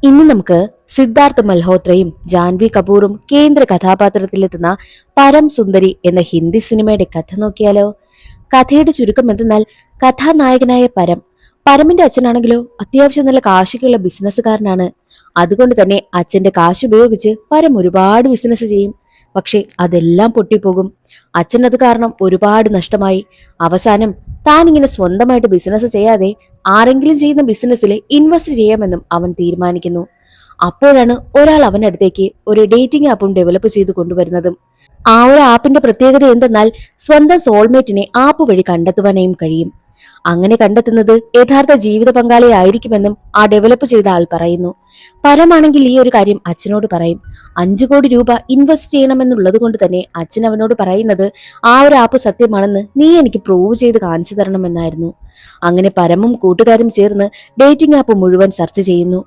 ഇന്ന് നമുക്ക് സിദ്ധാർത്ഥ് മൽഹോത്രയും ജാൻവി കപൂറും കേന്ദ്ര കഥാപാത്രത്തിലെത്തുന്ന പരം സുന്ദരി എന്ന ഹിന്ദി സിനിമയുടെ കഥ നോക്കിയാലോ. കഥയുടെ ചുരുക്കം എന്തെന്നാൽ, കഥാനായകനായ പരമിന്റെ അച്ഛനാണെങ്കിലോ അത്യാവശ്യം നല്ല കാശൊക്കെയുള്ള ബിസിനസ്സുകാരനാണ്. അതുകൊണ്ട് തന്നെ അച്ഛന്റെ കാശ് ഉപയോഗിച്ച് പരം ഒരുപാട് ബിസിനസ് ചെയ്യും. പക്ഷെ അതെല്ലാം പൊട്ടിപ്പോകും. അച്ഛൻ അത് കാരണം ഒരുപാട് നഷ്ടമായി. അവസാനം താൻ ഇങ്ങനെ സ്വന്തമായിട്ട് ബിസിനസ് ചെയ്യാതെ ആരെങ്കിലും ചെയ്യുന്ന ബിസിനസ്സിൽ ഇൻവെസ്റ്റ് ചെയ്യാമെന്നും അവൻ തീരുമാനിക്കുന്നു. അപ്പോഴാണ് ഒരാൾ അവന്റെ അടുത്തേക്ക് ഒരു ഡേറ്റിംഗ് ആപ്പും ഡെവലപ്പ് ചെയ്ത് കൊണ്ടുവരുന്നതും. ആ ഒരു ആപ്പിന്റെ പ്രത്യേകത എന്തെന്നാൽ, സ്വന്തം സോൾമേറ്റിനെ ആപ്പ് വഴി കണ്ടെത്തുവാനായും കഴിയും. അങ്ങനെ കണ്ടെത്തുന്നത് യഥാർത്ഥ ജീവിത പങ്കാളിയായിരിക്കുമെന്നും ആ ഡെവലപ്പ് ചെയ്ത ആൾ പറയുന്നു. പരമാണെങ്കിൽ ഈ ഒരു കാര്യം അച്ഛനോട് പറയും. 5 കോടി രൂപ ഇൻവെസ്റ്റ് ചെയ്യണമെന്നുള്ളത് കൊണ്ട് തന്നെ അച്ഛൻ അവനോട് പറയുന്നത്, ആ ഒരു ആപ്പ് സത്യമാണെന്ന് നീ എനിക്ക് പ്രൂവ് ചെയ്ത് കാണിച്ചു തരണമെന്നായിരുന്നു. അങ്ങനെ പരമും കൂട്ടുകാരും ചേർന്ന് ഡേറ്റിംഗ് ആപ്പ് മുഴുവൻ സെർച്ച് ചെയ്യുന്നു.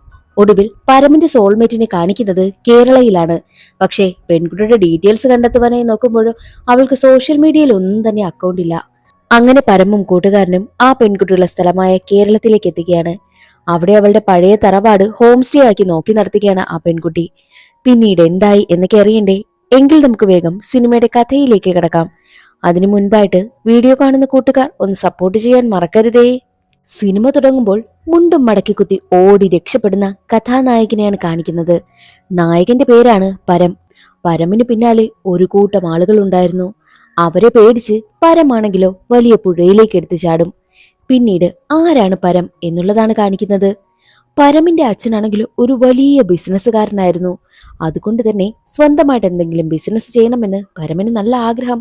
ഒടുവിൽ പരമിന്റെ സോൾമേറ്റിനെ കാണിക്കുന്നത് കേരളയിലാണ്. പക്ഷേ പെൺകുട്ടിയുടെ ഡീറ്റെയിൽസ് കണ്ടെത്തുവാനായി നോക്കുമ്പോഴും അവൾക്ക് സോഷ്യൽ മീഡിയയിൽ ഒന്നും തന്നെ അക്കൗണ്ട് ഇല്ല. അങ്ങനെ പരമും കൂട്ടുകാരനും ആ പെൺകുട്ടിയുള്ള സ്ഥലമായ കേരളത്തിലേക്ക് എത്തുകയാണ്. അവിടെ അവളുടെ പഴയ തറവാട് ഹോം സ്റ്റേ ആക്കി നോക്കി നടത്തുകയാണ് ആ പെൺകുട്ടി. പിന്നീട് എന്തായി എന്നൊക്കെ അറിയണ്ടേ? എങ്കിൽ നമുക്ക് വേഗം സിനിമയുടെ കഥയിലേക്ക് കിടക്കാം. അതിനു മുൻപായിട്ട് വീഡിയോ കാണുന്ന കൂട്ടുകാർ ഒന്ന് സപ്പോർട്ട് ചെയ്യാൻ മറക്കരുതേ. സിനിമ തുടങ്ങുമ്പോൾ മുണ്ടും മടക്കി കുത്തി ഓടി രക്ഷപ്പെടുന്ന കഥാനായകനെയാണ് കാണിക്കുന്നത്. നായകന്റെ പേരാണ് പരം. പരമിന് പിന്നാലെ ഒരു കൂട്ടം ആളുകൾ ഉണ്ടായിരുന്നു. അവരെ പേടിച്ച് പരമാണെങ്കിലോ വലിയ പുഴയിലേക്ക് എടുത്തു ചാടും. പിന്നീട് ആരാണ് പരം എന്നുള്ളതാണ് കാണിക്കുന്നത്. പരമിന്റെ അച്ഛനാണെങ്കിലോ ഒരു വലിയ ബിസിനസ്സുകാരനായിരുന്നു. അതുകൊണ്ട് തന്നെ സ്വന്തമായിട്ട് എന്തെങ്കിലും ബിസിനസ് ചെയ്യണമെന്ന് പരമിന് നല്ല ആഗ്രഹം.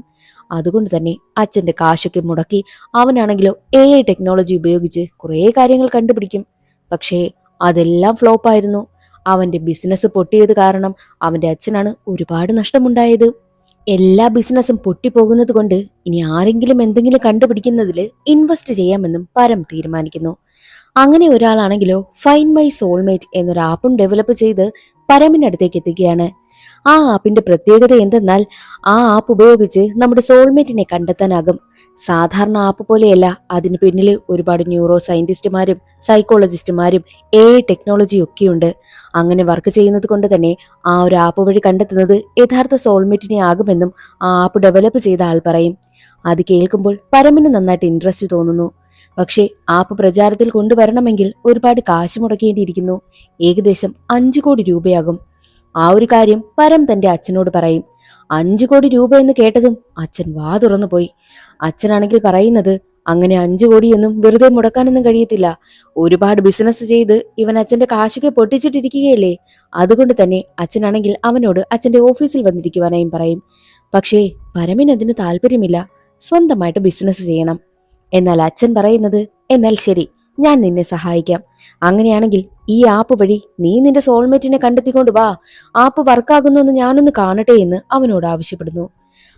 അതുകൊണ്ട് തന്നെ അച്ഛന്റെ കാശൊക്കെ മുടക്കി അവനാണെങ്കിലോ AI ടെക്നോളജി ഉപയോഗിച്ച് കുറേ കാര്യങ്ങൾ കണ്ടുപിടിക്കും. പക്ഷേ അതെല്ലാം ഫ്ലോപ്പായിരുന്നു. അവന്റെ ബിസിനസ് പൊട്ടിയത് കാരണം അവന്റെ അച്ഛനാണ് ഒരുപാട് നഷ്ടമുണ്ടായത്. എല്ലാ ബിസിനസ്സും പൊട്ടിപ്പോകുന്നത് കൊണ്ട് ഇനി ആരെങ്കിലും എന്തെങ്കിലും കണ്ടുപിടിക്കുന്നതിൽ ഇൻവെസ്റ്റ് ചെയ്യാമെന്നും പരം തീരുമാനിക്കുന്നു. അങ്ങനെ ഒരാളാണെങ്കിലോ ഫൈൻഡ് മൈ സോൾമേറ്റ് എന്നൊരു ആപ്പും ഡെവലപ്പ് ചെയ്ത് പരമിനടുത്തേക്ക് എത്തുകയാണ്. ആ ആപ്പിന്റെ പ്രത്യേകത എന്തെന്നാൽ, ആ ആപ്പ് ഉപയോഗിച്ച് നമ്മുടെ സോൾമേറ്റിനെ കണ്ടെത്താനാകും. സാധാരണ ആപ്പ് പോലെയല്ല, അതിന് പിന്നിൽ ഒരുപാട് ന്യൂറോ സയന്റിസ്റ്റുമാരും സൈക്കോളജിസ്റ്റുമാരും AI ടെക്നോളജിയും ഒക്കെയുണ്ട്. അങ്ങനെ വർക്ക് ചെയ്യുന്നത് കൊണ്ട് തന്നെ ആ ഒരു ആപ്പ് വഴി കണ്ടെത്തുന്നത് യഥാർത്ഥ സോൾമേറ്റിനെ ആകുമെന്നും ആ ആപ്പ് ഡെവലപ്പ് ചെയ്ത ആൾ പറയും. അത് കേൾക്കുമ്പോൾ പരമിന് നന്നായിട്ട് ഇൻട്രസ്റ്റ് തോന്നുന്നു. പക്ഷേ ആപ്പ് പ്രചാരത്തിൽ കൊണ്ടുവരണമെങ്കിൽ ഒരുപാട് കാശ് മുടക്കേണ്ടിയിരിക്കുന്നു. ഏകദേശം 5 കോടി രൂപയാകും. ആ ഒരു കാര്യം പരം തന്റെ അച്ഛനോട് പറയും. 5 കോടി രൂപ എന്ന് കേട്ടതും അച്ഛൻ വാ തുറന്നു പോയി. അച്ഛനാണെങ്കിൽ പറയുന്നത്, അങ്ങനെ 5 കോടിയൊന്നും വെറുതെ മുടക്കാനൊന്നും കഴിയത്തില്ല. ഒരുപാട് ബിസിനസ് ചെയ്ത് ഇവൻ അച്ഛന്റെ കാശൊക്കെ പൊട്ടിച്ചിട്ടിരിക്കുകയല്ലേ. അതുകൊണ്ട് തന്നെ അച്ഛനാണെങ്കിൽ അവനോട് അച്ഛന്റെ ഓഫീസിൽ വന്നിരിക്കുവാനായും പറയും. പക്ഷേ പരമിന് അതിന് താല്പര്യമില്ല. സ്വന്തമായിട്ട് ബിസിനസ് ചെയ്യണം. എന്നാൽ അച്ഛൻ പറയുന്നത്, എന്നാൽ ശരി, ഞാൻ നിന്നെ സഹായിക്കാം. അങ്ങനെയാണെങ്കിൽ ഈ ആപ്പ് വഴി നീ നിന്റെ സോൾമേറ്റിനെ കണ്ടെത്തിക്കൊണ്ട് വാ. ആപ്പ് വർക്കാകുന്നു എന്ന് ഞാനൊന്ന് കാണട്ടെ എന്ന് അവനോട് ആവശ്യപ്പെടുന്നു.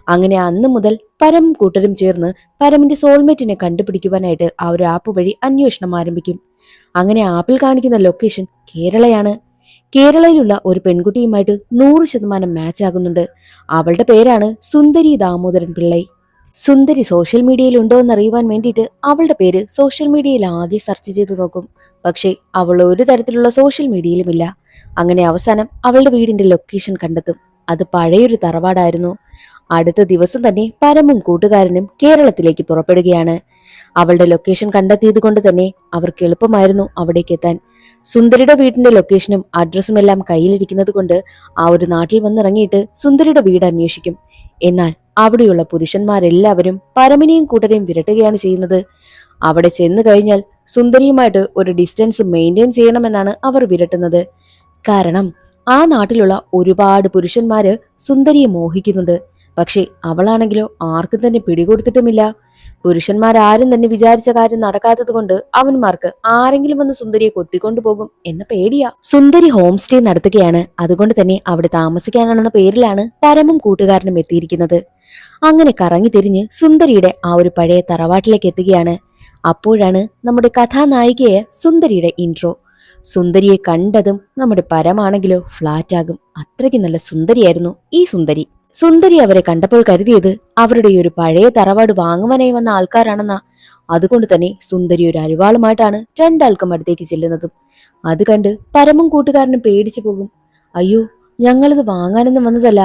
അങ്ങനെ അന്ന് മുതൽ പരം കൂട്ടരും ചേർന്ന് പരമിന്റെ സോൾമേറ്റിനെ കണ്ടുപിടിക്കുവാനായിട്ട് ആ ഒരു ആപ്പ് വഴി അന്വേഷണം ആരംഭിക്കും. അങ്ങനെ ആപ്പിൽ കാണിക്കുന്ന ലൊക്കേഷൻ കേരളയാണ്. കേരളയിലുള്ള ഒരു പെൺകുട്ടിയുമായിട്ട് 100% മാച്ച് ആകുന്നുണ്ട്. അവളുടെ പേരാണ് സുന്ദരി ദാമോദരൻ പിള്ളൈ. സുന്ദരി സോഷ്യൽ മീഡിയയിൽ ഉണ്ടോ എന്ന് അറിയുവാൻ വേണ്ടിയിട്ട് അവളുടെ പേര് സോഷ്യൽ മീഡിയയിൽ ആകെ സെർച്ച് ചെയ്തു നോക്കും. പക്ഷേ അവൾ ഒരു തരത്തിലുള്ള സോഷ്യൽ മീഡിയയിലുമില്ല. അങ്ങനെ അവസാനം അവളുടെ വീടിന്റെ ലൊക്കേഷൻ കണ്ടെത്തും. അത് പഴയൊരു തറവാടായിരുന്നു. അടുത്ത ദിവസം തന്നെ പരമും കൂട്ടുകാരനും കേരളത്തിലേക്ക് പുറപ്പെടുകയാണ്. അവളുടെ ലൊക്കേഷൻ കണ്ടെത്തിയത് കൊണ്ട് തന്നെ അവർക്ക് എളുപ്പമായിരുന്നു അവിടേക്ക് എത്താൻ. സുന്ദരിയുടെ വീടിന്റെ ലൊക്കേഷനും അഡ്രസ്സും എല്ലാം കയ്യിലിരിക്കുന്നത് കൊണ്ട് ആ ഒരു നാട്ടിൽ വന്നിറങ്ങിയിട്ട് സുന്ദരിയുടെ വീട് അന്വേഷിക്കും. എന്നാൽ അവിടെയുള്ള പുരുഷന്മാരെല്ലാവരും പരമിനെയും കൂട്ടരെയും വിരട്ടുകയാണ് ചെയ്യുന്നത്. അവിടെ ചെന്നു കഴിഞ്ഞാൽ സുന്ദരിയുമായിട്ട് ഒരു ഡിസ്റ്റൻസ് മെയിൻറ്റെയിൻ ചെയ്യണമെന്നാണ് അവർ വിരട്ടുന്നത്. കാരണം ആ നാട്ടിലുള്ള ഒരുപാട് പുരുഷന്മാര് സുന്ദരിയെ മോഹിക്കുന്നുണ്ട്. പക്ഷെ അവളാണെങ്കിലോ ആർക്കും തന്നെ പിടികൊടുത്തിട്ടുമില്ല. പുരുഷന്മാരാരും തന്നെ വിചാരിച്ച കാര്യം നടക്കാത്തത് കൊണ്ട് അവന്മാർക്ക് ആരെങ്കിലും വന്ന് സുന്ദരിയെ കൊത്തിക്കൊണ്ടുപോകും എന്ന പേടിയാ. സുന്ദരി ഹോം സ്റ്റേ നടത്തുകയാണ്. അതുകൊണ്ട് തന്നെ അവിടെ താമസിക്കാനെന്ന പേരിലാണ് പരമും കൂട്ടുകാരനും എത്തിയിരിക്കുന്നത്. അങ്ങനെ കറങ്ങി തിരിഞ്ഞ് സുന്ദരിയുടെ ആ ഒരു പഴയ തറവാട്ടിലേക്ക് എത്തുകയാണ്. അപ്പോഴാണ് നമ്മുടെ കഥാനായികയായ സുന്ദരിയുടെ ഇൻട്രോ. സുന്ദരിയെ കണ്ടതും നമ്മുടെ പരമാണെങ്കിലോ ഫ്ലാറ്റ് ആകും. അത്രയ്ക്ക് നല്ല സുന്ദരിയായിരുന്നു ഈ സുന്ദരി. സുന്ദരി അവരെ കണ്ടപ്പോൾ കരുതിയത് അവരുടെ ഈ ഒരു പഴയ തറവാട് വാങ്ങുവാനായി വന്ന ആൾക്കാരാണെന്നാ. അതുകൊണ്ട് തന്നെ സുന്ദരി ഒരു അരിവാളുമായിട്ടാണ് രണ്ടാൾക്കും അടുത്തേക്ക് ചെല്ലുന്നതും. അത് കണ്ട് പരമും കൂട്ടുകാരനും പേടിച്ചു പോകും. അയ്യോ, ഞങ്ങളിത് വാങ്ങാനൊന്നും വന്നതല്ല,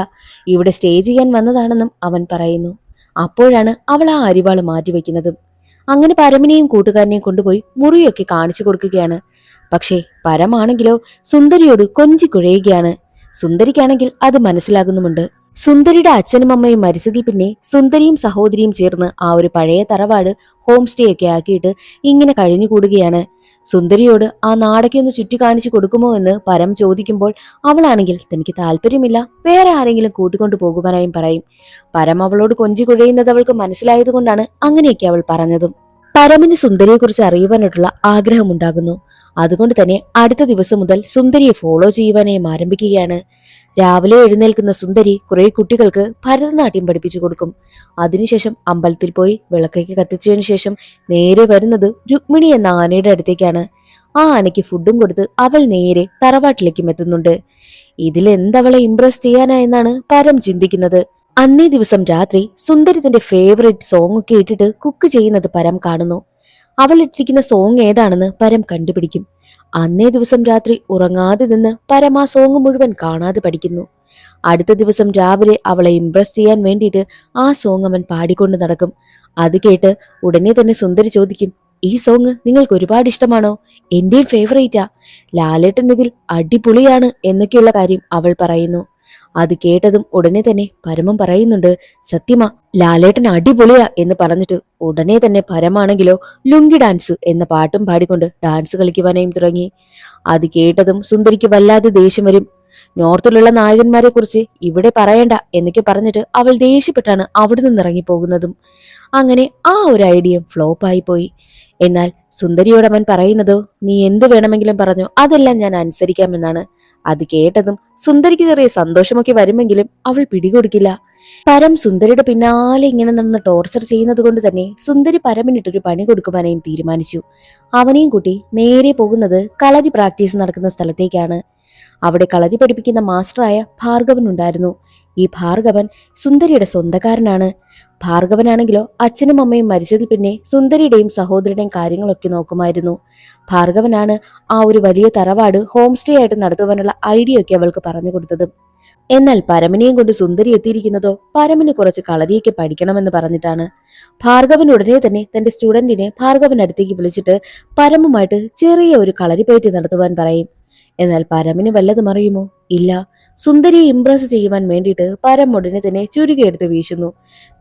ഇവിടെ സ്റ്റേ ചെയ്യാൻ വന്നതാണെന്നും അവൻ പറയുന്നു. അപ്പോഴാണ് അവൾ ആ അരിവാള് മാറ്റിവെക്കുന്നതും. അങ്ങനെ പരമിനെയും കൂട്ടുകാരനെയും കൊണ്ടുപോയി മുറിയൊക്കെ കാണിച്ചു കൊടുക്കുകയാണ്. പക്ഷേ പരമാണെങ്കിലോ സുന്ദരിയോട് കൊഞ്ചിക്കുഴയുകയാണ്. സുന്ദരിക്കാണെങ്കിൽ അത് മനസ്സിലാകുന്നുമുണ്ട്. സുന്ദരിയുടെ അച്ഛനും അമ്മയും മരിച്ചതിൽ പിന്നെ സുന്ദരിയും സഹോദരിയും ചേർന്ന് ആ ഒരു പഴയ തറവാട് ഹോം സ്റ്റേ ഒക്കെ ആക്കിയിട്ട് ഇങ്ങനെ കഴിഞ്ഞുകൂടുകയാണ്. സുന്ദരിയോട് ആ നാടൊക്കെ ഒന്ന് ചുറ്റി കാണിച്ചു കൊടുക്കുമോ എന്ന് പരം ചോദിക്കുമ്പോൾ അവളാണെങ്കിൽ തനിക്ക് താല്പര്യമില്ല, വേറെ ആരെങ്കിലും കൂട്ടിക്കൊണ്ടു പോകുവാനായും പറയും. പരം അവളോട് കൊഞ്ചി കുഴയുന്നത് അവൾക്ക് മനസ്സിലായതുകൊണ്ടാണ് അങ്ങനെയൊക്കെ അവൾ പറഞ്ഞതും. പരമിന് സുന്ദരിയെക്കുറിച്ച് അറിയുവാനായിട്ടുള്ള ആഗ്രഹമുണ്ടാകുന്നു. അതുകൊണ്ട് തന്നെ അടുത്ത ദിവസം മുതൽ സുന്ദരിയെ ഫോളോ ചെയ്യുവാനായും ആരംഭിക്കുകയാണ്. രാവിലെ എഴുന്നേൽക്കുന്ന സുന്ദരി കുറെ കുട്ടികൾക്ക് ഭരതനാട്യം പഠിപ്പിച്ചു കൊടുക്കും. അതിനുശേഷം അമ്പലത്തിൽ പോയി വിളക്കൊക്കെ കത്തിച്ചതിനു ശേഷം നേരെ വരുന്നത് രുക്മിണി എന്ന ആനയുടെ അടുത്തേക്കാണ്. ആ ആനയ്ക്ക് ഫുഡും കൊടുത്ത് അവൾ നേരെ തറവാട്ടിലേക്കും എത്തുന്നുണ്ട്. ഇതിലെന്തവളെ ഇംപ്രസ് ചെയ്യാനാ എന്നാണ് പരം ചിന്തിക്കുന്നത്. അന്നേ ദിവസം രാത്രി സുന്ദരി തന്റെ ഫേവറേറ്റ് സോങ് ഒക്കെ ഇട്ടിട്ട് കുക്ക് ചെയ്യുന്നത് പരം കാണുന്നു. അവൾ ഇട്ടിരിക്കുന്ന സോങ് ഏതാണെന്ന് പരം കണ്ടുപിടിക്കും. അന്നേ ദിവസം രാത്രി ഉറങ്ങാതെ നിന്ന് പരം ആ സോങ് മുഴുവൻ കാണാതെ പഠിക്കുന്നു. അടുത്ത ദിവസം രാവിലെ അവളെ ഇംപ്രസ് ചെയ്യാൻ വേണ്ടിയിട്ട് ആ സോങ് അവൻ പാടിക്കൊണ്ട് നടക്കും. അത് കേട്ട് ഉടനെ തന്നെ സുന്ദരി ചോദിക്കും, ഈ സോങ് നിങ്ങൾക്ക് ഒരുപാട് ഇഷ്ടമാണോ? എന്റെയും ഫേവറേറ്റാ, ലാലേട്ടൻ ഇതിൽ അടിപൊളിയാണ് എന്നൊക്കെയുള്ള കാര്യം അവൾ പറയുന്നു. അത് കേട്ടതും ഉടനെ തന്നെ പരമം പറയുന്നുണ്ട്, സത്യമാ ലാലേട്ടൻ അടിപൊളിയാ എന്ന് പറഞ്ഞിട്ട് ഉടനെ തന്നെ പരമാണെങ്കിലോ ലുങ്കി ഡാൻസ് എന്ന പാട്ടും പാടിക്കൊണ്ട് ഡാൻസ് കളിക്കുവാനായും തുടങ്ങി. അത് കേട്ടതും സുന്ദരിക്ക് വല്ലാതെ ദേഷ്യം വരും. നോർത്തിലുള്ള നായകന്മാരെ കുറിച്ച് ഇവിടെ പറയണ്ട എന്നൊക്കെ പറഞ്ഞിട്ട് അവൾ ദേഷ്യപ്പെട്ടാണ് അവിടെ നിന്ന് ഇറങ്ങിപ്പോകുന്നതും. അങ്ങനെ ആ ഒരു ഐഡിയ ഫ്ലോപ്പായി പോയി. എന്നാൽ സുന്ദരിയോട് അവൻ പറയുന്നതോ, നീ എന്ത് വേണമെങ്കിലും പറഞ്ഞോ, അതെല്ലാം ഞാൻ അനുസരിക്കാമെന്നാണ്. അത് കേട്ടതും സുന്ദരിക്ക് ചെറിയ സന്തോഷമൊക്കെ വരുമെങ്കിലും അവൾ പിടികൊടുക്കില്ല. പരം സുന്ദരിയുടെ പിന്നാലെ ഇങ്ങനെ നടന്ന് ടോർച്ചർ ചെയ്യുന്നത് കൊണ്ട് തന്നെ സുന്ദരി പരമിനിട്ടൊരു പണി കൊടുക്കുവാനായും തീരുമാനിച്ചു. അവനെയും കൂട്ടി നേരെ പോകുന്നത് കളരി പ്രാക്ടീസ് നടക്കുന്ന സ്ഥലത്തേക്കാണ്. അവിടെ കളരി പഠിപ്പിക്കുന്ന മാസ്റ്ററായ ഭാർഗവൻ ഉണ്ടായിരുന്നു. ഈ ഭാർഗവൻ സുന്ദരിയുടെ സ്വന്തക്കാരനാണ്. ഭാർഗവനാണെങ്കിലോ അച്ഛനും അമ്മയും മരിച്ചതിൽ പിന്നെ സുന്ദരിയുടെയും സഹോദരിയുടെയും കാര്യങ്ങളൊക്കെ നോക്കുമായിരുന്നു. ഭാർഗവനാണ് ആ ഒരു വലിയ തറവാട് ഹോം സ്റ്റേ ആയിട്ട് നടത്തുവാനുള്ള ഐഡിയ ഒക്കെ അവൾക്ക് പറഞ്ഞു കൊടുത്തതും. എന്നാൽ പരമിനെയും കൊണ്ട് സുന്ദരി എത്തിയിരിക്കുന്നതോ പരമിന് കുറച്ച് കളരിയൊക്കെ പഠിക്കണമെന്ന് പറഞ്ഞിട്ടാണ്. ഭാർഗവൻ ഉടനെ തന്നെ തന്റെ സ്റ്റുഡന്റിനെ ഭാർഗവൻ അടുത്തേക്ക് വിളിച്ചിട്ട് പരമുമായിട്ട് ചെറിയ ഒരു കളരിപ്പയറ്റ് നടത്തുവാൻ പറയും. എന്നാൽ പരമിന് വല്ലതും അറിയുമോ? ഇല്ല. സുന്ദരിയെ ഇംപ്രസ് ചെയ്യുവാൻ വേണ്ടിയിട്ട് പരം ഉടനെ തന്നെ ചുരുകയെടുത്ത് വീശുന്നു.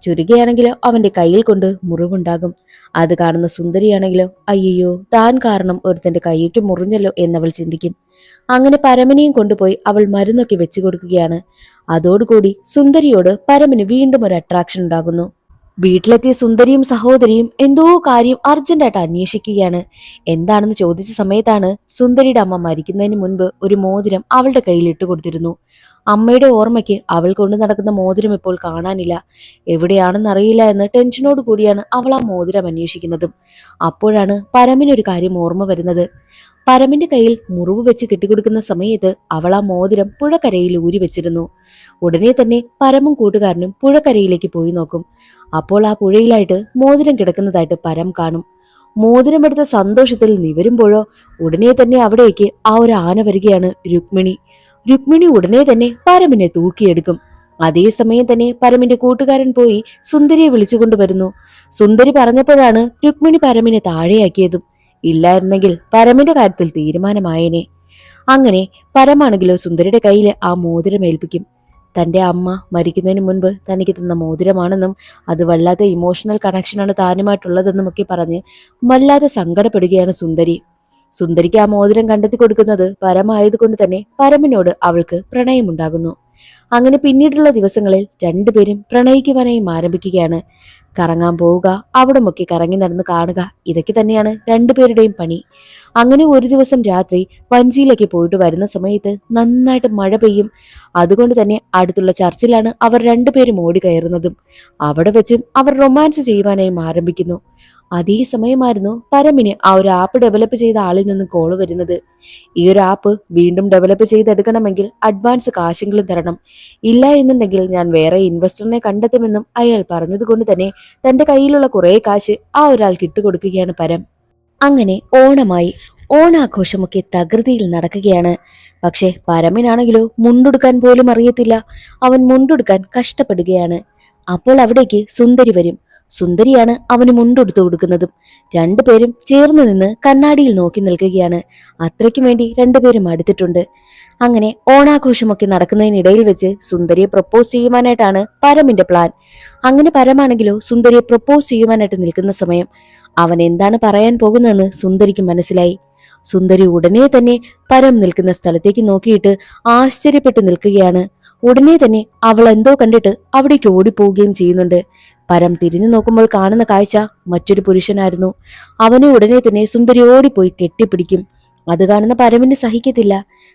ചുരുകയാണെങ്കിലോ അവന്റെ കയ്യിൽ കൊണ്ട് മുറിവുണ്ടാകും. അത് കാണുന്ന സുന്ദരിയാണെങ്കിലോ അയ്യോ, താൻ കാരണം ഒരുത്തന്റെ കൈയ്ക്ക് മുറിഞ്ഞല്ലോ എന്നവൾ ചിന്തിക്കും. അങ്ങനെ പരമിനെയും കൊണ്ടുപോയി അവൾ മരുന്നൊക്കെ വെച്ചു കൊടുക്കുകയാണ്. അതോടുകൂടി സുന്ദരിയോട് പരമിന് വീണ്ടും ഒരു അട്രാക്ഷൻ ഉണ്ടാകുന്നു. വീട്ടിലെത്തിയ സുന്ദരിയും സഹോദരിയും എന്തോ കാര്യം അർജന്റായിട്ട് അന്വേഷിക്കുകയാണ്. എന്താണെന്ന് ചോദിച്ച സമയത്താണ് സുന്ദരിയുടെ അമ്മ മരിക്കുന്നതിന് മുൻപ് ഒരു മോതിരം അവളുടെ കയ്യിൽ ഇട്ടുകൊടുത്തിരുന്നു. അമ്മയുടെ ഓർമ്മയ്ക്ക് അവൾ കൊണ്ടു നടക്കുന്ന മോതിരം ഇപ്പോൾ കാണാനില്ല, എവിടെയാണെന്ന് അറിയില്ല എന്ന് ടെൻഷനോട് കൂടിയാണ് അവൾ ആ മോതിരം അന്വേഷിക്കുന്നതും. അപ്പോഴാണ് പരമിനൊരു കാര്യം ഓർമ്മ വരുന്നത്. പരമിന്റെ കയ്യിൽ മുറിവ് വെച്ച് കെട്ടിക്കൊടുക്കുന്ന സമയത്ത് അവൾ ആ മോതിരം പുഴക്കരയിൽ ഊരി വെച്ചിരുന്നു. ഉടനെ തന്നെ പരമും കൂട്ടുകാരനും പുഴക്കരയിലേക്ക് പോയി നോക്കും. അപ്പോൾ ആ പുഴയിലായിട്ട് മോതിരം കിടക്കുന്നതായിട്ട് പരം കാണും. മോതിരം എടുത്ത സന്തോഷത്തിൽ നിവരുമ്പോഴോ ഉടനെ തന്നെ അവിടേക്ക് ആ ഒരു ആന വരികയാണ് രുക്മിണി. രുക്മിണി ഉടനെ തന്നെ പരമിനെ തൂക്കിയെടുക്കും. അതേസമയം തന്നെ പരമിന്റെ കൂട്ടുകാരൻ പോയി സുന്ദരിയെ വിളിച്ചുകൊണ്ടുവരുന്നു. സുന്ദരി പറഞ്ഞപ്പോഴാണ് രുക്മിണി പരമിനെ താഴെയാക്കിയതും. ഇല്ലായിരുന്നെങ്കിൽ പരമിന്റെ കാര്യത്തിൽ തീരുമാനമായേനെ. അങ്ങനെ പരമാണെങ്കിലോ സുന്ദരിയുടെ കയ്യിൽ ആ മോതിരം ഏൽപ്പിക്കും. തന്റെ അമ്മ മരിക്കുന്നതിന് മുൻപ് തനിക്ക് തന്ന മോതിരമാണെന്നും അത് വല്ലാത്ത ഇമോഷണൽ കണക്ഷനാണ് താനുമായിട്ടുള്ളതെന്നും ഒക്കെ പറഞ്ഞ് വല്ലാതെ സങ്കടപ്പെടുകയാണ് സുന്ദരി. സുന്ദരിക്ക് ആ മോതിരം കണ്ടെത്തി കൊടുക്കുന്നത് പരമായതുകൊണ്ട് തന്നെ പരമിനോട് അവൾക്ക് പ്രണയമുണ്ടാകുന്നു. അങ്ങനെ പിന്നീടുള്ള ദിവസങ്ങളിൽ രണ്ടുപേരും പ്രണയിക്കുവാനായും ആരംഭിക്കുകയാണ്. കറങ്ങാൻ പോവുക, അവിടമൊക്കെ കറങ്ങി നടന്ന് കാണുക, ഇതൊക്കെ തന്നെയാണ് രണ്ടുപേരുടെയും പണി. അങ്ങനെ ഒരു ദിവസം രാത്രി വഞ്ചിയിലേക്ക് പോയിട്ട് വരുന്ന സമയത്ത് നന്നായിട്ട് മഴ പെയ്യും. അതുകൊണ്ട് തന്നെ അടുത്തുള്ള ചർച്ചിലാണ് അവർ രണ്ടുപേരും ഓടി കയറുന്നതും. അവിടെ വെച്ചും അവർ റൊമാൻസ് ചെയ്യുവാനായും ആരംഭിക്കുന്നു. അതേ സമയമായിരുന്നു പരമിന് ആ ഒരു ആപ്പ് ഡെവലപ്പ് ചെയ്ത ആളിൽ നിന്ന് കോള് വരുന്നത്. ഈ ഒരു ആപ്പ് വീണ്ടും ഡെവലപ്പ് ചെയ്തെടുക്കണമെങ്കിൽ അഡ്വാൻസ് കാശെങ്കിലും തരണം, ഇല്ല എന്നുണ്ടെങ്കിൽ ഞാൻ വേറെ ഇൻവെസ്റ്ററിനെ കണ്ടെത്തുമെന്നും അയാൾ പറഞ്ഞതുകൊണ്ട് തന്നെ തന്റെ കയ്യിലുള്ള കുറെ കാശ് ആ ഒരാൾക്ക് ഇട്ടുകൊടുക്കുകയാണ് പരം. അങ്ങനെ ഓണമായി. ഓണാഘോഷമൊക്കെ തകൃതിയിൽ നടക്കുകയാണ്. പക്ഷെ പരമിനാണെങ്കിലോ മുണ്ടുടുക്കാൻ പോലും അറിയത്തില്ല. അവൻ മുണ്ടുടുക്കാൻ കഷ്ടപ്പെടുകയാണ്. അപ്പോൾ അവിടേക്ക് സുന്ദരി വരും. സുന്ദരിയാണ് അവന് മുണ്ടുടുത്തു കൊടുക്കുന്നതും. രണ്ടുപേരും ചേർന്ന് നിന്ന് കണ്ണാടിയിൽ നോക്കി നിൽക്കുകയാണ്. അത്രയ്ക്കും വേണ്ടി രണ്ടുപേരും അടുത്തിട്ടുണ്ട്. അങ്ങനെ ഓണാഘോഷമൊക്കെ നടക്കുന്നതിനിടയിൽ വെച്ച് സുന്ദരിയെ പ്രപ്പോസ് ചെയ്യുവാനായിട്ടാണ് പരമിന്റെ പ്ലാൻ. അങ്ങനെ പരമാണെങ്കിലോ സുന്ദരിയെ പ്രപ്പോസ് ചെയ്യുവാനായിട്ട് നിൽക്കുന്ന സമയം അവൻ എന്താണ് പറയാൻ പോകുന്നതെന്ന് സുന്ദരിക്ക് മനസ്സിലായി. സുന്ദരി ഉടനെ തന്നെ പരം നിൽക്കുന്ന സ്ഥലത്തേക്ക് നോക്കിയിട്ട് ആശ്ചര്യപ്പെട്ടു നിൽക്കുകയാണ്. ഉടനെ തന്നെ അവൾ എന്തോ കണ്ടിട്ട് അവിടേക്ക് ഓടിപ്പോവുകയും ചെയ്യുന്നുണ്ട്. പരം തിരിഞ്ഞു നോക്കുമ്പോൾ കാണുന്ന കാഴ്ച മറ്റൊരു പുരുഷനായിരുന്നു. അവനെ ഉടനെ തന്നെ സുന്ദരി ഓടിപ്പോയി കെട്ടിപ്പിടിക്കും. അത് കാണുന്ന പരമിന് സഹിക്കത്തില്ല.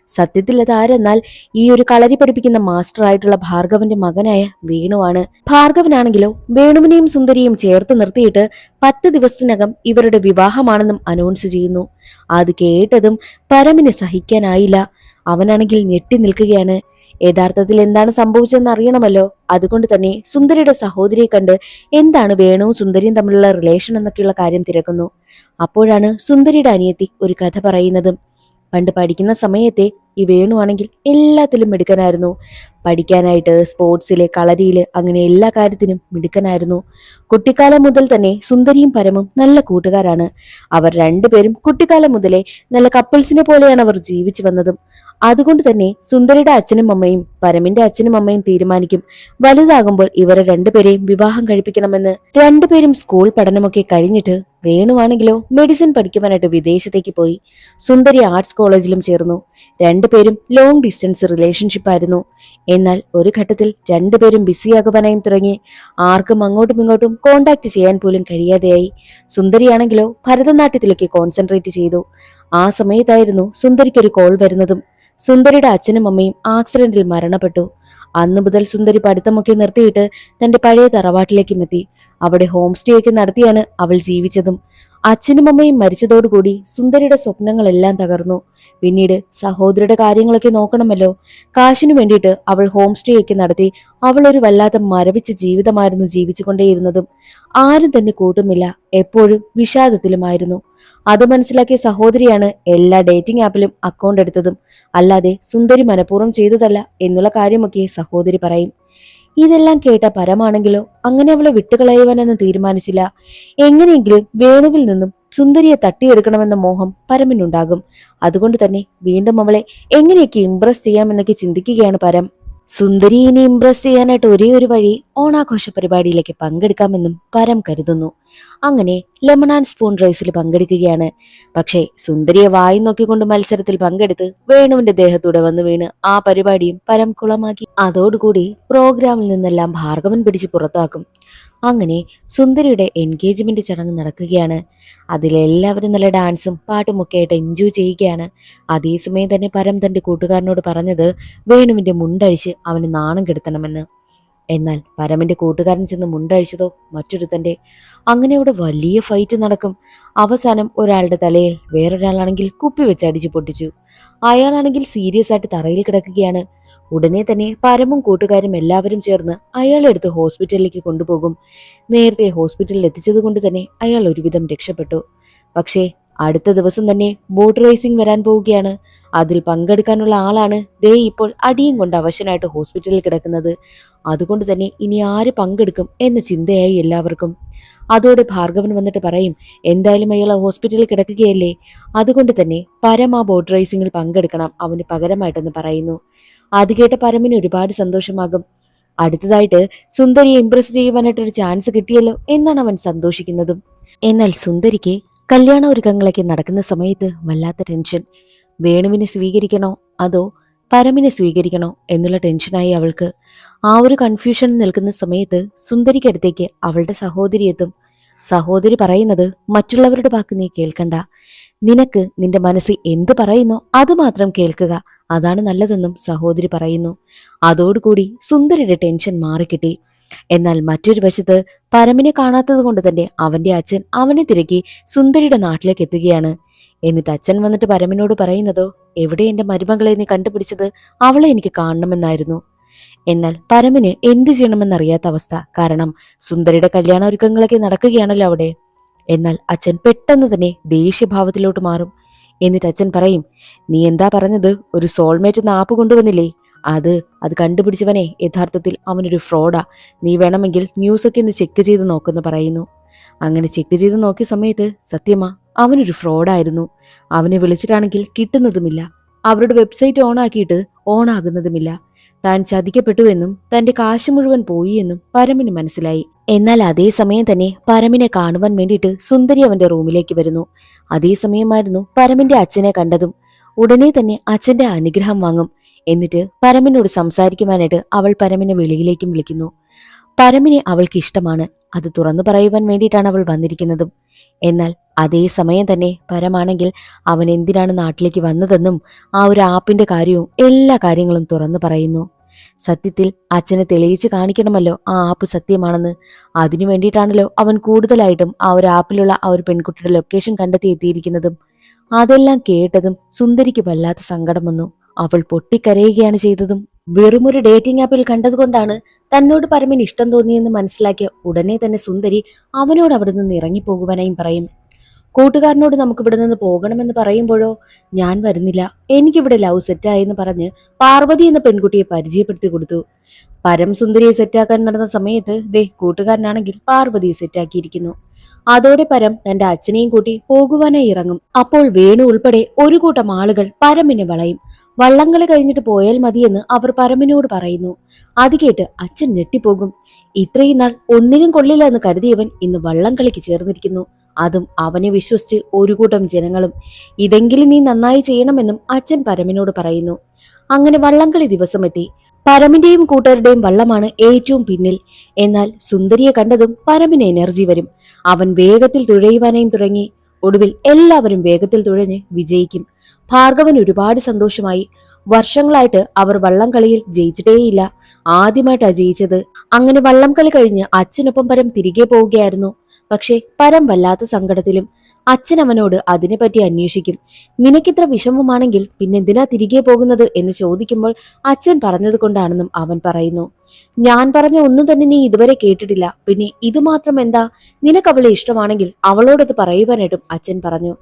സത്യത്തിൽ അത് ആരെന്നാൽ ഈ ഒരു കളരി പഠിപ്പിക്കുന്ന മാസ്റ്റർ ആയിട്ടുള്ള ഭാർഗവന്റെ മകനായ വേണുവാണ്. ഭാർഗവനാണെങ്കിലോ വേണുവിനെയും സുന്ദരിയും ചേർത്ത് നിർത്തിയിട്ട് 10 ദിവസത്തിനകം ഇവരുടെ വിവാഹമാണെന്നും അനൗൺസ് ചെയ്യുന്നു. അത് കേട്ടതും പരമിന് സഹിക്കാനായില്ല. അവനാണെങ്കിൽ ഞെട്ടി നിൽക്കുകയാണ്. യഥാർത്ഥത്തിൽ എന്താണ് സംഭവിച്ചതെന്ന് അറിയണമല്ലോ. അതുകൊണ്ട് തന്നെ സുന്ദരിയുടെ സഹോദരിയെ കണ്ട് എന്താണ് വേണുവും സുന്ദരിയും തമ്മിലുള്ള റിലേഷൻ എന്നൊക്കെയുള്ള കാര്യം തിരക്കുന്നു. അപ്പോഴാണ് സുന്ദരിയുടെ അനിയത്തി ഒരു കഥ പറയുന്നതും. പണ്ട് പഠിക്കുന്ന സമയത്തെ ഈ വേണുവാണെങ്കിൽ എല്ലാത്തിലും മിടുക്കനായിരുന്നു. പഠിക്കാനായിട്ട്, സ്പോർട്സില്, കളരിയില്, അങ്ങനെ എല്ലാ കാര്യത്തിനും മിടുക്കനായിരുന്നു. കുട്ടിക്കാലം മുതൽ തന്നെ സുന്ദരിയും പരമും നല്ല കൂട്ടുകാരാണ്. അവർ രണ്ടുപേരും കുട്ടിക്കാലം മുതലേ നല്ല കപ്പിൾസിനെ പോലെയാണ് അവർ ജീവിച്ചു വന്നതും. അതുകൊണ്ട് തന്നെ സുന്ദരിയുടെ അച്ഛനും അമ്മയും പരമിന്റെ അച്ഛനും അമ്മയും തീരുമാനിക്കും വലുതാകുമ്പോൾ ഇവരെ രണ്ടുപേരെയും വിവാഹം കഴിപ്പിക്കണമെന്ന്. രണ്ടുപേരും സ്കൂൾ പഠനമൊക്കെ കഴിഞ്ഞിട്ട് വേണുവാണെങ്കിലോ മെഡിസിൻ പഠിക്കുവാനായിട്ട് വിദേശത്തേക്ക് പോയി. സുന്ദരി ആർട്സ് കോളേജിലും ചേർന്നു. രണ്ടുപേരും ലോങ് ഡിസ്റ്റൻസ് റിലേഷൻഷിപ്പ് ആയിരുന്നു. എന്നാൽ ഒരു ഘട്ടത്തിൽ രണ്ടുപേരും ബിസിയാകുവാനായും തുടങ്ങി. ആർക്കും അങ്ങോട്ടും ഇങ്ങോട്ടും കോണ്ടാക്ട് ചെയ്യാൻ പോലും കഴിയാതെയായി. സുന്ദരിയാണെങ്കിലോ ഭരതനാട്യത്തിലേക്ക് കോൺസെൻട്രേറ്റ് ചെയ്തു. ആ സമയത്തായിരുന്നു സുന്ദരിക്കൊരു കോൾ വരുന്നതും. സുന്ദരിയുടെ അച്ഛനും അമ്മയും ആക്സിഡന്റിൽ മരണപ്പെട്ടു. അന്നു മുതൽ സുന്ദരി പഠിത്തമൊക്കെ നിർത്തിയിട്ട് തന്റെ പഴയ തറവാട്ടിലേക്കും എത്തി. അവിടെ ഹോം സ്റ്റേ ഒക്കെ നടത്തിയാണ് അവൾ ജീവിച്ചതും. അച്ഛനും അമ്മയും മരിച്ചതോടുകൂടി സുന്ദരിയുടെ സ്വപ്നങ്ങളെല്ലാം തകർന്നു. പിന്നീട് സഹോദരിയുടെ കാര്യങ്ങളൊക്കെ നോക്കണമല്ലോ. കാശിനു വേണ്ടിയിട്ട് അവൾ ഹോം സ്റ്റേ ഒക്കെ നടത്തി. അവൾ ഒരു വല്ലാത്ത മരവിച്ച ജീവിതമായിരുന്നു ജീവിച്ചുകൊണ്ടേയിരുന്നതും. ആരും തന്നെ കൂട്ടുമില്ല. എപ്പോഴും വിഷാദത്തിലുമായിരുന്നു. അത് മനസ്സിലാക്കിയ സഹോദരിയാണ് എല്ലാ ഡേറ്റിംഗ് ആപ്പിലും അക്കൗണ്ട് എടുത്തതും. അല്ലാതെ സുന്ദരി മനഃപൂർവ്വം ചെയ്തതല്ല എന്നുള്ള കാര്യമൊക്കെ സഹോദരി പറയും. ഇതെല്ലാം കേട്ട പരമാണെങ്കിലോ അങ്ങനെ അവളെ വിട്ടുകളയുവാനെന്ന് തീരുമാനിച്ചില്ല. എങ്ങനെയെങ്കിലും വേണുവിൽ നിന്നും സുന്ദരിയെ തട്ടിയെടുക്കണമെന്ന മോഹം പരമിനുണ്ടാകും. അതുകൊണ്ട് തന്നെ വീണ്ടും അവളെ എങ്ങനെയൊക്കെ ഇംപ്രസ് ചെയ്യാമെന്നൊക്കെ ചിന്തിക്കുകയാണ് പരം. സുന്ദരിയെ ഇംപ്രസ് ചെയ്യാനായിട്ട് ഒരേ ഒരു വഴി ഓണാഘോഷ പരിപാടിയിലേക്ക് പങ്കെടുക്കാമെന്നും പരം കരുതുന്നു. അങ്ങനെ ലെമൺ ആൻഡ് സ്പൂൺ റേസിൽ പങ്കെടുക്കുകയാണ്. പക്ഷേ സുന്ദരിയെ വായി നോക്കിക്കൊണ്ട് മത്സരത്തിൽ പങ്കെടുത്ത് വേണുവിന്റെ ദേഹത്തൂടെ വന്ന് വീണ് ആ പരിപാടിയും പരം കുളമാക്കി. അതോടുകൂടി പ്രോഗ്രാമിൽ നിന്നെല്ലാം ഭാർഗവൻ പിടിച്ച് പുറത്താക്കും. അങ്ങനെ സുന്ദരിയുടെ എൻഗേജ്മെന്റ് ചടങ്ങ് നടക്കുകയാണ്. അതിലെല്ലാവരും നല്ല ഡാൻസും പാട്ടും ഒക്കെ ആയിട്ട് എൻജോയ് ചെയ്യുകയാണ്. അതേസമയം തന്നെ പരം തന്റെ കൂട്ടുകാരനോട് പറഞ്ഞത് വേണുവിന്റെ മുണ്ടഴിച്ച് അവന് നാണം കെടുത്തണമെന്ന്. എന്നാൽ പരമിന്റെ കൂട്ടുകാരൻ ചെന്ന് മുണ്ടഴിച്ചതോ മറ്റൊരുത്തന്റെ. അങ്ങനെ അവിടെ വലിയ ഫൈറ്റ് നടക്കും. അവസാനം ഒരാളുടെ തലയിൽ വേറൊരാളാണെങ്കിൽ കുപ്പി വെച്ച് അടിച്ചു പൊട്ടിച്ചു. അയാളാണെങ്കിൽ സീരിയസ് ആയിട്ട് തറയിൽ കിടക്കുകയാണ്. ഉടനെ തന്നെ പരമും കൂട്ടുകാരും എല്ലാവരും ചേർന്ന് അയാളെ എടുത്ത് ഹോസ്പിറ്റലിലേക്ക് കൊണ്ടുപോകും. നേരത്തെ ഹോസ്പിറ്റലിൽ എത്തിച്ചത് കൊണ്ട് തന്നെ അയാൾ ഒരുവിധം രക്ഷപ്പെട്ടു. പക്ഷേ അടുത്ത ദിവസം തന്നെ ബോട്ട് റേസിംഗ് വരാൻ പോവുകയാണ്. അതിൽ പങ്കെടുക്കാനുള്ള ആളാണ് ദേ ഇപ്പോൾ അടിയും കൊണ്ട് അവശനായിട്ട് ഹോസ്പിറ്റലിൽ കിടക്കുന്നത്. അതുകൊണ്ട് തന്നെ ഇനി ആര് പങ്കെടുക്കും എന്ന ചിന്തയായി എല്ലാവർക്കും. അതോടെ ഭാർഗവൻ വന്നിട്ട് പറയും, എന്തായാലും അയാൾ ഹോസ്പിറ്റലിൽ കിടക്കുകയല്ലേ, അതുകൊണ്ട് തന്നെ പരം ആ ബോട്ട് റേസിംഗിൽ പങ്കെടുക്കണം അവന് പകരമായിട്ടെന്ന് പറയുന്നു. അത് കേട്ട പരമിന് ഒരുപാട് സന്തോഷമാകും. അടുത്തതായിട്ട് സുന്ദരിയെ ഇംപ്രസ് ചെയ്യുവാനായിട്ട് ഒരു ചാൻസ് കിട്ടിയല്ലോ എന്നാണ് അവൻ സന്തോഷിക്കുന്നതും. എന്നാൽ സുന്ദരിക്ക് കല്യാണ ഒരുക്കങ്ങളൊക്കെ നടക്കുന്ന സമയത്ത് വല്ലാത്ത ടെൻഷൻ. വേണുവിനെ സ്വീകരിക്കണോ അതോ പരമിനെ സ്വീകരിക്കണോ എന്നുള്ള ടെൻഷനായി അവൾക്ക്. ആ ഒരു കൺഫ്യൂഷൻ നിൽക്കുന്ന സമയത്ത് സുന്ദരിക്കടുത്തേക്ക് അവളുടെ സഹോദരി എത്തും. സഹോദരി പറയുന്നത്, മറ്റുള്ളവരുടെ വാക്ക് നീ കേൾക്കണ്ട, നിനക്ക് നിന്റെ മനസ്സിൽ എന്ത് പറയുന്നോ അത് മാത്രം കേൾക്കുക, അതാണ് നല്ലതെന്നും സഹോദരി പറയുന്നു. അതോടുകൂടി സുന്ദരിയുടെ ടെൻഷൻ മാറിക്കിട്ടി. എന്നാൽ മറ്റൊരു വശത്ത് പരമിനെ കാണാത്തത് കൊണ്ട് തന്നെ അവന്റെ അച്ഛൻ അവനെ തിരക്കി സുന്ദരിയുടെ നാട്ടിലേക്ക് എത്തുകയാണ്. എന്നിട്ട് അച്ഛൻ വന്നിട്ട് പരമിനോട് പറയുന്നതോ, എവിടെ എന്റെ മരുമകളെ നീ കണ്ടുപിടിച്ചത്, അവളെ എനിക്ക് കാണണമെന്നായിരുന്നു. എന്നാൽ പരമിന് എന്ത് ചെയ്യണമെന്നറിയാത്ത അവസ്ഥ. കാരണം സുന്ദരിയുടെ കല്യാണ ഒരുക്കങ്ങളൊക്കെ നടക്കുകയാണല്ലോ അവിടെ. എന്നാൽ അച്ഛൻ പെട്ടെന്ന് തന്നെ ദേഷ്യഭാവത്തിലോട്ട് മാറും. എന്നിട്ട് അച്ഛൻ പറയും, നീ എന്താ പറഞ്ഞത്, ഒരു സോൾമേറ്റ് എന്ന ആപ്പ് കൊണ്ടുവന്നില്ലേ, അത് കണ്ടുപിടിച്ചവനെ യഥാർത്ഥത്തിൽ അവനൊരു ഫ്രോഡാ, നീ വേണമെങ്കിൽ ന്യൂസൊക്കെ ഒന്ന് ചെക്ക് ചെയ്ത് നോക്കെന്ന് പറയുന്നു. അങ്ങനെ ചെക്ക് ചെയ്ത് നോക്കിയ സമയത്ത് സത്യമാ, അവനൊരു ഫ്രോഡായിരുന്നു. അവനെ വിളിച്ചിട്ടാണെങ്കിൽ കിട്ടുന്നതുമില്ല, അവരുടെ വെബ്സൈറ്റ് ഓണാക്കിയിട്ട് ഓണാകുന്നതുമില്ല. താൻ ചതിക്കപ്പെട്ടുവെന്നും തന്റെ കാശ് മുഴുവൻ പോയി എന്നും പരമിന് മനസ്സിലായി. എന്നാൽ അതേ സമയം തന്നെ പരമിനെ കാണുവാൻ വേണ്ടിയിട്ട് സുന്ദരി അവന്റെ റൂമിലേക്ക് വരുന്നു. അതേ സമയമായിരുന്നു പരമിന്റെ അച്ഛനെ കണ്ടതും. ഉടനെ തന്നെ അച്ഛന്റെ അനുഗ്രഹം വാങ്ങും. എന്നിട്ട് പരമിനോട് സംസാരിക്കുവാനായിട്ട് അവൾ പരമിനെ വെളിയിലേക്കും വിളിക്കുന്നു. പരമിനെ അവൾക്ക് ഇഷ്ടമാണ്, അത് തുറന്നു പറയുവാൻ വേണ്ടിയിട്ടാണ് അവൾ വന്നിരിക്കുന്നതും. എന്നാൽ അതേ സമയം തന്നെ പരമാണെങ്കിൽ അവൻ എന്തിനാണ് നാട്ടിലേക്ക് വന്നതെന്നും ആ ഒരു ആപ്പിന്റെ കാര്യവും എല്ലാ കാര്യങ്ങളും തുറന്നു പറയുന്നു. സത്യത്തിൽ അച്ഛനെ തെളിയിച്ച് കാണിക്കണമല്ലോ ആ ആപ്പ് സത്യമാണെന്ന്. അതിനു വേണ്ടിയിട്ടാണല്ലോ അവൻ കൂടുതലായിട്ടും ആ ഒരു ആപ്പിലുള്ള ആ ഒരു പെൺകുട്ടിയുടെ ലൊക്കേഷൻ കണ്ടെത്തി എത്തിയിരിക്കുന്നതും. അതെല്ലാം കേട്ടതും സുന്ദരിക്ക് വല്ലാത്ത സങ്കടം വന്നു. അവൾ പൊട്ടിക്കരയുകയാണ് ചെയ്തതും. വെറുമൊരു ഡേറ്റിംഗ് ആപ്പിൽ കണ്ടതുകൊണ്ടാണ് തന്നോട് പരമിന് ഇഷ്ടം തോന്നിയെന്ന് മനസ്സിലാക്കിയ ഉടനെ തന്നെ സുന്ദരി അവനോട് അവിടെ നിന്ന് ഇറങ്ങിപ്പോകുവാനായും പറയും. കൂട്ടുകാരനോട് നമുക്ക് ഇവിടെ നിന്ന് പോകണമെന്ന് പറയുമ്പോഴോ, ഞാൻ വരുന്നില്ല, എനിക്കിവിടെ ലവ് സെറ്റായെന്ന് പറഞ്ഞ് പാർവതി എന്ന പെൺകുട്ടിയെ പരിചയപ്പെടുത്തി കൊടുത്തു. പരം സുന്ദരിയെ സെറ്റാക്കാൻ നടന്ന സമയത്ത് കൂട്ടുകാരനാണെങ്കിൽ പാർവതിയെ സെറ്റാക്കിയിരിക്കുന്നു. അതോടെ പരം തന്റെ അച്ഛനെയും കൂട്ടി പോകുവാനായി ഇറങ്ങും. അപ്പോൾ വേണു ഉൾപ്പെടെ ഒരു കൂട്ടം ആളുകൾ പരമിനെ വളയും. വള്ളംകളി കഴിഞ്ഞിട്ട് പോയാൽ മതിയെന്ന് അവർ പരമിനോട് പറയുന്നു. അത് കേട്ട് അച്ഛൻ ഞെട്ടിപ്പോകും. ഇത്രയും നാൾ ഒന്നിനും കൊള്ളില്ല എന്ന് കരുതിയവൻ ഇന്ന് വള്ളംകളിക്ക് ചേർന്നിരിക്കുന്നു. അതും അവനെ വിശ്വസിച്ച് ഒരു കൂട്ടം ജനങ്ങളും. ഇതെങ്കിലും നീ നന്നായി ചെയ്യണമെന്നും അച്ഛൻ പരമിനോട് പറയുന്നു. അങ്ങനെ വള്ളംകളി ദിവസം എത്തി. പരമിന്റെയും കൂട്ടരുടെയും വള്ളമാണ് ഏറ്റവും പിന്നിൽ. എന്നാൽ സുന്ദരിയെ കണ്ടതും പരമിന് എനർജി വരും. അവൻ വേഗത്തിൽ തുഴയുവാനായും തുടങ്ങി. ഒടുവിൽ എല്ലാവരും വേഗത്തിൽ തുഴഞ്ഞ് വിജയിക്കും. ഭാർഗവൻ ഒരുപാട് സന്തോഷമായി. വർഷങ്ങളായിട്ട് അവർ വള്ളംകളിയിൽ ജയിച്ചിട്ടേയില്ല, ആദ്യമായിട്ടാ ജയിച്ചത്. അങ്ങനെ വള്ളംകളി കഴിഞ്ഞ് അച്ഛനൊപ്പം പരം തിരികെ പോവുകയായിരുന്നു. പക്ഷെ പരം വല്ലാത്ത സങ്കടത്തിലും. അച്ഛൻ അവനോട് അതിനെപ്പറ്റി അന്വേഷിക്കും. നിനക്കിത്ര വിഷമമാണെങ്കിൽ പിന്നെന്തിനാ തിരികെ പോകുന്നത് എന്ന് ചോദിക്കുമ്പോൾ അച്ഛൻ പറഞ്ഞത് കൊണ്ടാണെന്നും അവൻ പറയുന്നു. ഞാൻ പറഞ്ഞ ഒന്നും തന്നെ നീ ഇതുവരെ കേട്ടിട്ടില്ല, പിന്നെ ഇത് മാത്രം എന്താ, നിനക്കവളെ ഇഷ്ടമാണെങ്കിൽ അവളോടത് പറയുവാനായിട്ടും അച്ഛൻ പറഞ്ഞു.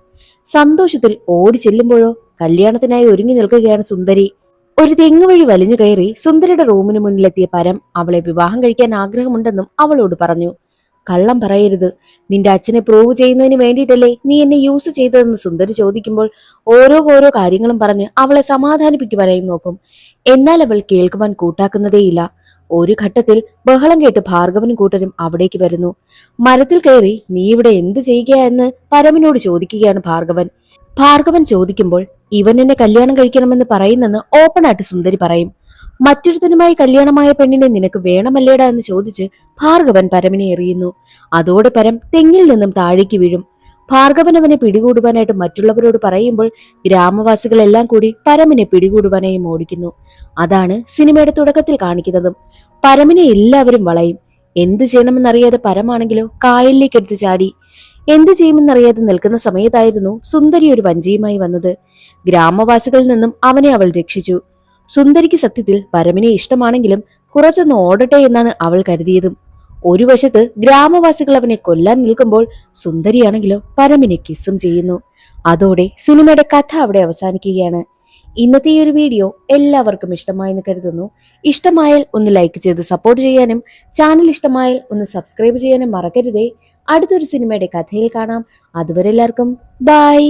സന്തോഷത്തിൽ ഓടി ചെല്ലുമ്പോഴോ കല്യാണത്തിനായി ഒരുങ്ങി നിൽക്കുകയാണ് സുന്ദരി. ഒരു തെങ്ങ് വഴി വലിഞ്ഞു കയറി സുന്ദരിയുടെ റൂമിന് മുന്നിലെത്തിയ പരം അവളെ വിവാഹം കഴിക്കാൻ ആഗ്രഹമുണ്ടെന്നും അവളോട് പറഞ്ഞു. കള്ളം പറയരുത്, നിന്റെ അച്ഛനെ പ്രൂവ് ചെയ്യുന്നതിന് വേണ്ടിയിട്ടല്ലേ നീ എന്നെ യൂസ് ചെയ്തതെന്ന് സുന്ദരി ചോദിക്കുമ്പോൾ ഓരോ കാര്യങ്ങളും പറഞ്ഞ് അവളെ സമാധാനിപ്പിക്കുവാനായും നോക്കും. എന്നാൽ അവൾ കേൾക്കുവാൻ കൂട്ടാക്കുന്നതേയില്ല. ഒരു ഘട്ടത്തിൽ ബഹളം കേട്ട് ഭാർഗവനും കൂട്ടരും അവിടേക്ക് വരുന്നു. മരത്തിൽ കയറി നീ ഇവിടെ എന്ത് ചെയ്യുക എന്ന് പരമിനോട് ചോദിക്കുകയാണ് ഭാർഗവൻ. ഭാർഗവൻ ചോദിക്കുമ്പോൾ ഇവൻ എന്നെ കല്യാണം കഴിക്കണമെന്ന് പറയുന്നെന്ന് ഓപ്പണായിട്ട് സുന്ദരി പറയും. മറ്റൊരുത്തനുമായി കല്യാണമായ പെണ്ണിനെ നിനക്ക് വേണമല്ലേടാ എന്ന് ചോദിച്ച് ഭാർഗവൻ പരമിനെ എറിയുന്നു. അതോടെ പരം തെങ്ങിൽ നിന്നും താഴേക്ക് വീഴും. ഭാർഗവൻ അവനെ പിടികൂടുവാനായിട്ട് മറ്റുള്ളവരോട് പറയുമ്പോൾ ഗ്രാമവാസികളെല്ലാം കൂടി പരമിനെ പിടികൂടുവാനായി ഓടിക്കുന്നു. അതാണ് സിനിമയുടെ തുടക്കത്തിൽ കാണിക്കുന്നതും. പരമിനെ എല്ലാവരും വളയും. എന്ത് ചെയ്യണമെന്നറിയാതെ പരമാണെങ്കിലോ കായലിലേക്ക് എടുത്ത് ചാടി. എന്ത് ചെയ്യുമെന്നറിയാതെ നിൽക്കുന്ന സമയത്തായിരുന്നു സുന്ദരി ഒരു വഞ്ചിയുമായി വന്നത്. ഗ്രാമവാസികളിൽ നിന്നും അവനെ അവൾ രക്ഷിച്ചു. സുന്ദരിക്ക് സത്യത്തിൽ പരമിനെ ഇഷ്ടമാണെങ്കിലും കുറച്ചൊന്ന് ഓടട്ടെ എന്നാണ് അവൾ കരുതിയതും. ഒരു വശത്ത് ഗ്രാമവാസികൾ അവനെ കൊല്ലാൻ നിൽക്കുമ്പോൾ സുന്ദരിയാണെങ്കിലോ പരമിനെ കിസ്സും ചെയ്യുന്നു. അതോടെ സിനിമയുടെ കഥ അവിടെ അവസാനിക്കുകയാണ്. ഇന്നത്തെ ഈ ഒരു വീഡിയോ എല്ലാവർക്കും ഇഷ്ടമായെന്ന് കരുതുന്നു. ഇഷ്ടമായാൽ ഒന്ന് ലൈക്ക് ചെയ്ത് സപ്പോർട്ട് ചെയ്യാനും ചാനൽ ഇഷ്ടമായാൽ ഒന്ന് സബ്സ്ക്രൈബ് ചെയ്യാനും മറക്കരുതേ. അടുത്തൊരു സിനിമയുടെ കഥയിൽ കാണാം. അതുവരെ എല്ലാവർക്കും ബൈ.